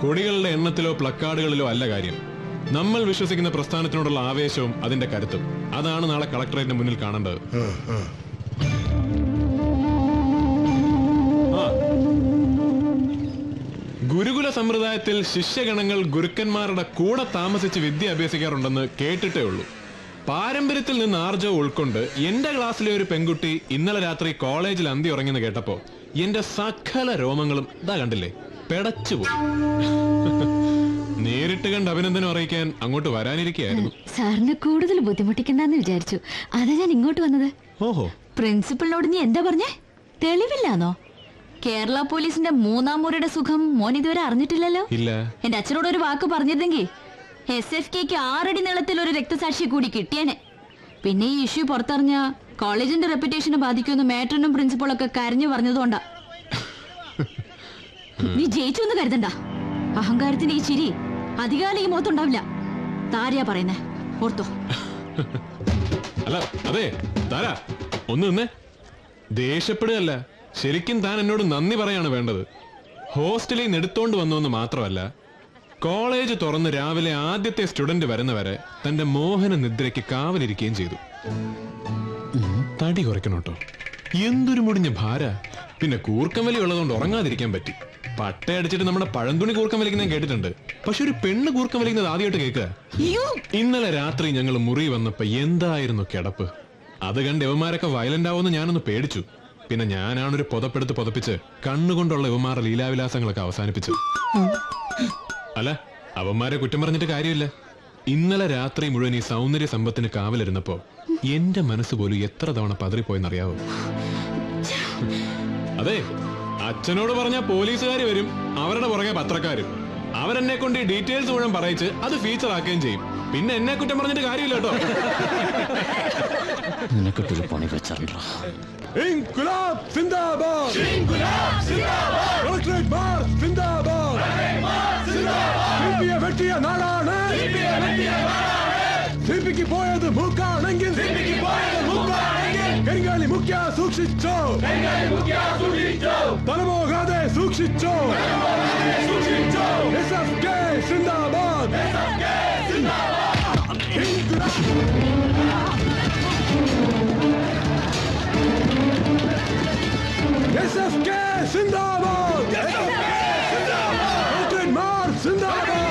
കൊടികളുടെ എണ്ണത്തിലോ പ്ലക്കാർഡുകളിലോ അല്ല കാര്യം. നമ്മൾ വിശ്വസിക്കുന്ന പ്രസ്ഥാനത്തിനോടുള്ള ആവേശവും അതിന്റെ കരുത്തും അതാണ് നാളെ കളക്ടറേറ്റിന് മുന്നിൽ കാണേണ്ടത്. ഗുരുകുല സമ്പ്രദായത്തിൽ ശിഷ്യഗണങ്ങൾ ഗുരുക്കന്മാരുടെ കൂടെ താമസിച്ച് വിദ്യ അഭ്യസിക്കാറുണ്ടെന്ന് കേട്ടിട്ടേ ഉള്ളൂ. പാരമ്പര്യത്തിൽ നിന്ന് ആർജവം ഉൾക്കൊണ്ട് എന്റെ ക്ലാസ്സിലെ ഒരു പെൺകുട്ടി ഇന്നലെ രാത്രി കോളേജിൽ അന്തി ഉറങ്ങിന്ന് കേട്ടപ്പോ എന്റെ സകല രോമങ്ങളും ഇതാ കണ്ടില്ലേ പെടച്ചുപോയി. നേരിട്ട് കണ്ട് അഭിനന്ദനം അറിയിക്കാൻ അങ്ങോട്ട് വരാനിരിക്കുകയായിരുന്നു. സാറിന് കൂടുതൽ ബുദ്ധിമുട്ടിക്കണ്ടെന്ന് വിചാരിച്ചു. അതാ ഞാൻ ഇങ്ങോട്ട് വന്നത്. ഓഹോ, പ്രിൻസിപ്പളിനോട് നീ എന്താ പറഞ്ഞേ? തെളിവില്ലാന്നോ? കേരള പോലീസിന്റെ 3-ാം മുറിയുടെ സുഖം മോൻ ഇതുവരെ അറിഞ്ഞിട്ടില്ലല്ലോ. ഇല്ല. എന്റെ അച്ഛനോട് ഒരു വാക്ക് പറഞ്ഞിരുന്നെങ്കിൽ SFKക്ക് 6 അടി നീളത്തിൽ ഒരു രക്തസാക്ഷി കൂടി കിട്ടിയേനെ. പിന്നെ ഈ ഇഷ്യൂ പുറത്തറിഞ്ഞ കോളേജിന്റെ റെപ്യൂട്ടേഷനെ ബാധിക്കുമെന്ന് മേട്രനും പ്രിൻസിപ്പളൊക്കെ കരഞ്ഞു പറഞ്ഞതുകൊണ്ടാ. നീ ജയിച്ചു എന്ന് കരുതണ്ട. അഹങ്കാരത്തിന്റെ ഈ ചിരി അധികാലം ഈ മുഖത്തുണ്ടാവില്ല. താരയാ പറയുന്നേ, ഓർത്തോ. അല്ല അതെ താരാ, ഒന്ന് നിന്നേ. ദേഷ്യപ്പെടുകയല്ല, ശരിക്കും താൻ എന്നോട് നന്ദി പറയാണ് വേണ്ടത്. ഹോസ്റ്റലിൽ നിന്ന് എടുത്തോണ്ട് വന്നുവെന്ന് മാത്രമല്ല, കോളേജ് തുറന്ന് രാവിലെ ആദ്യത്തെ സ്റ്റുഡന്റ് വരുന്നവരെ തന്റെ മോഹന നിദ്രയ്ക്ക് കാവലിരിക്കുകയും ചെയ്തു. തടി കുറയ്ക്കണോട്ടോ, എന്തൊരു മുടിഞ്ഞ ഭാര. പിന്നെ കൂർക്കം വലി ഉള്ളതുകൊണ്ട് ഉറങ്ങാതിരിക്കാൻ പറ്റി. പട്ടയടിച്ചിട്ട് നമ്മുടെ പഴന്തുണി കൂർക്കം വലിക്കുന്ന കേട്ടിട്ടുണ്ട്, പക്ഷെ ഒരു പെണ്ണ് കൂർക്കം വലിക്കുന്നത് ആദ്യമായിട്ട് കേൾക്കുക. ഇന്നലെ രാത്രി ഞങ്ങൾ മുറി വന്നപ്പോ എന്തായിരുന്നു കിടപ്പ്. അത് കണ്ട് ഇവന്മാരൊക്കെ വയലന്റ് ആവുമെന്ന് ഞാനൊന്ന് പേടിച്ചു. പിന്നെ ഞാനാണൊരു പുതപ്പെടുത്ത് പുതപ്പിച്ച് കണ്ണുകൊണ്ടുള്ള ഇവന്മാരുടെ ലീലാവിലാസങ്ങളൊക്കെ അവസാനിപ്പിച്ചു. അല്ല, അവന്മാരെ കുറ്റം പറഞ്ഞിട്ട് കാര്യമില്ല. ഇന്നലെ രാത്രി മുഴുവൻ ഈ സൗന്ദര്യ സമ്പത്തിന് കാവലിരുന്നപ്പോ എന്റെ മനസ്സ് പോലും എത്ര തവണ പതറിപ്പോയെന്നറിയാവോ? അതെ, അച്ഛനോട് പറഞ്ഞ പോലീസുകാര് വരും, അവരുടെ പുറകെ പത്രക്കാരും. അവരെന്നെ കൊണ്ട് ഈ ഡീറ്റെയിൽസ് മുഴുവൻ പറയിച്ച് അത് ഫീച്ചർ ആക്കുകയും ചെയ്യും. പിന്നെ എന്നെ കുറ്റം പറഞ്ഞിട്ട് കാര്യമില്ല കേട്ടോ. നിനക്കിട്ടൊരു പണി വെച്ചാ. ഇൻക്വിലാബ് സിന്ദാബാദ്, ഇൻക്വിലാബ് സിന്ദാബാദ്, കളക്ടറേറ്റ് മാർച്ച് സിന്ദാബാദ്, സിപിഎ വെട്ടിയ നാടാണ്, സിപിക്ക് പോയത് മൂക്കാണെങ്കിൽ, കരിങ്കാലി മുഖ്യ സൂക്ഷിച്ചോ, തലമോകാതെ സൂക്ഷിച്ചോ. SFK സിന്ദാബാദ്, SFK സിന്ദാബാദ്, കളക്ടറേറ്റ് മാർച്ച് സിന്ദാബാദ്.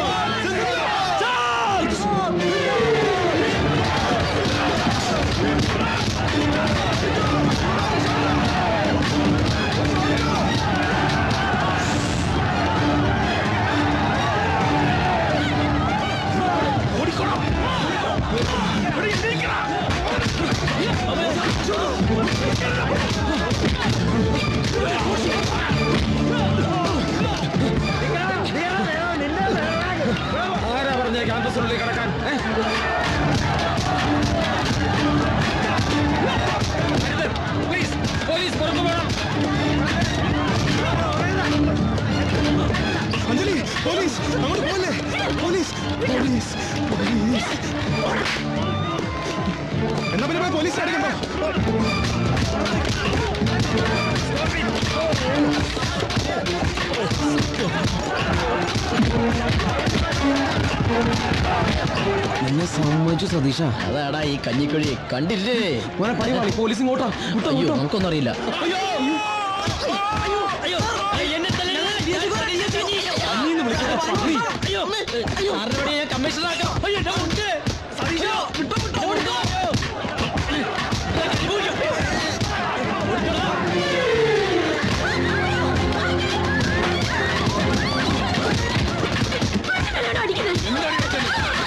ആരാ പറഞ്ഞ ക്യാമ്പസിനുള്ളിൽ കിടക്കാൻ? പ്ലീസ്, പോലീസ് പുറത്തു വേണം. അഞ്ജലി, പോലീസ് അങ്ങോട്ട് പോലെ. Police police police. എന്നാ പിന്നെ പോലീസ് അടിക്കണ്ടോ? നിന്നെ സമ്മതിച്ചു സതീഷ. അതാടാ ഈ കഞ്ഞിക്കുഴി കണ്ടില്ലേ? പോലീസ് ഇങ്ങോട്ടാ. അയ്യോ, നമുക്കൊന്നും അറിയില്ല.